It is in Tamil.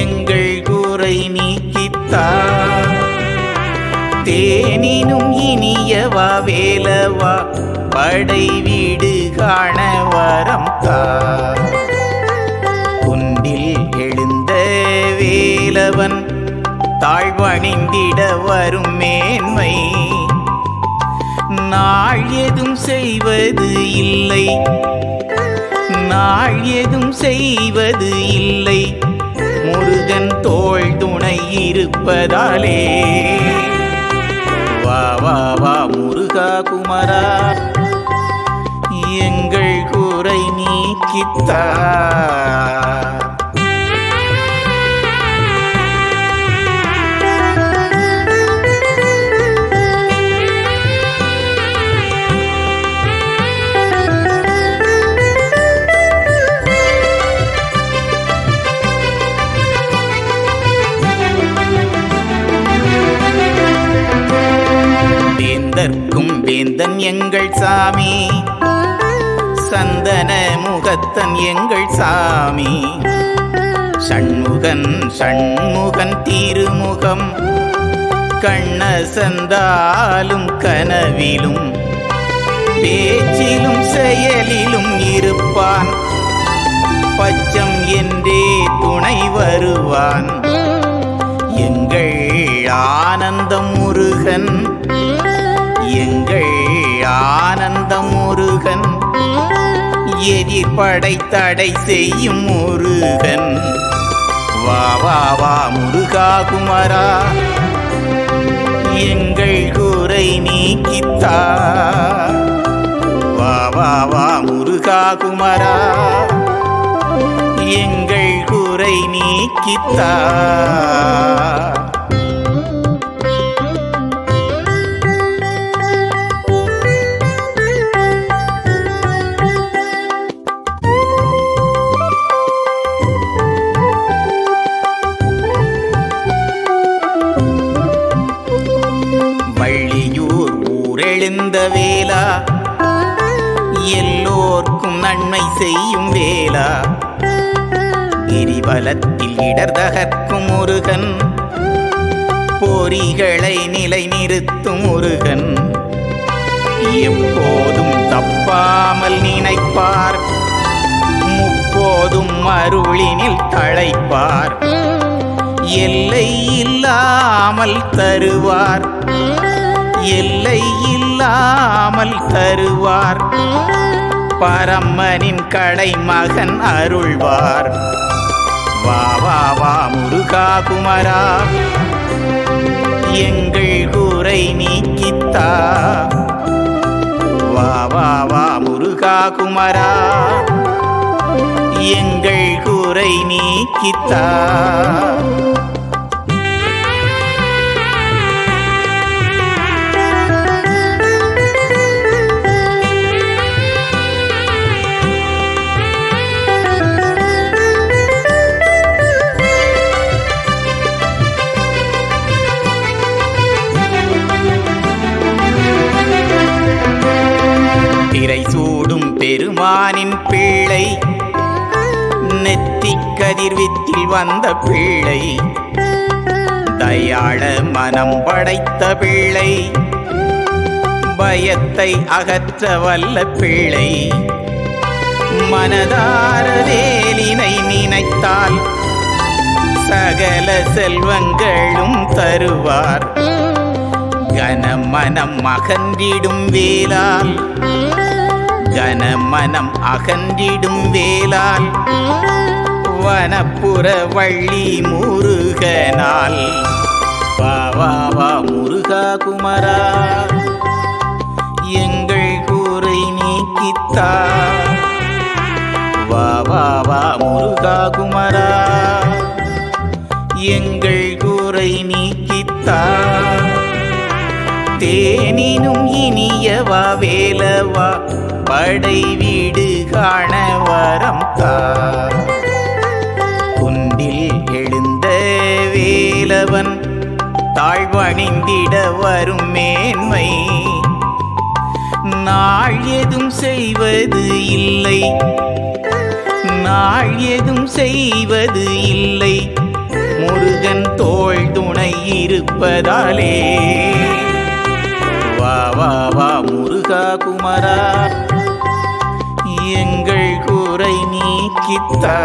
எங்கள் குறை நீக்கித்தார். தேனினும் இனியவா வேலவா படை வீடு காண வரம் தார். குன்றில் எழுந்த வேலவன் தாழ்வணிந்திட வரும் மேன்மை நாள் எதும் செய்வது இல்லை, நாள் எதும் செய்வது இல்லை. முருகன் தோள் துணை இருப்பதாலே. வா வா வா முருகா குமரா எங்கள் குறை நீக்கித்தார். வேந்தர்க்கும் வேந்தன் எங்கள் சாமி, சந்தன முகத்தன் எங்கள் சாமி. சண்முகன் சண்முகன் திருமுகம் கண்ணசந்தாலும் கனவிலும் பேச்சிலும் செயலிலும் இருப்பான். பச்சம் என்றே துணை வருவான். எங்கள் ஆனந்தம் முருகன், எங்கள் ஆனந்தம் முருகன். எதிர்படை தடை செய்யும் முருகன். வா வா வா முருகா குமரா எங்கள் குறை நீக்கித்தார். வா வா வா முருகா குமரா எங்கள் குறை நீக்கித்தார். வள்ளியூர் ஊரெழுந்த வேலா எல்லோர்க்கும் நன்மை செய்யும் வேலா. கிரிவலத்தில் இடர் தகர்க்கும் முருகன், பொறிகளை நிலை நிறுத்தும் முருகன். எப்போதும் தப்பாமல் நினைப்பார், முப்போதும் அருளினில் தழைப்பார். எல்லை இல்லாமல் தருவார், எல்லை இல்லாமல் தருவார். பரமனின் கடை மகன் அருள்வார். வா வா வா முருகா குமரா எங்கள் குறை நீக்கித்தார். வா வா வா முருகா குமரா எங்கள் குறை நீக்கித்தார். திரை சூடும் பெருமானின் பிள்ளை, நெத்தி கதிர்வித்தில் வந்த பிள்ளை. தயாள மனம் படைத்த பிள்ளை, பயத்தை அகற்ற வல்ல பிள்ளை. மனதார வேலினை நினைத்தால் சகல செல்வங்களும் தருவார். கனமனம் அகன்றிடும் வேலால், கனமனம் அகன்றிடும் வேலால். வனப்புற வள்ளி முருகனால். வா வா வா முருகா குமரா எங்கள் குறை நீக்கித்தார். வா வா வா முருகா குமரா எங்கள் குறை நீக்கித்தார். தேனினும் இனியவா வேலவா படை வீடு காண வரம் தார். குன்றில் எழுந்த வேலவன் தாழ்வணிந்திட வரும் மேன்மை நாள் எதும் செய்வது இல்லை, நாள் எதும் செய்வது இல்லை. முருகன் தோள் துணை இருப்பதாலே வா வா வா முருகா குமரா எங்கள் குறை நீக்கித்தா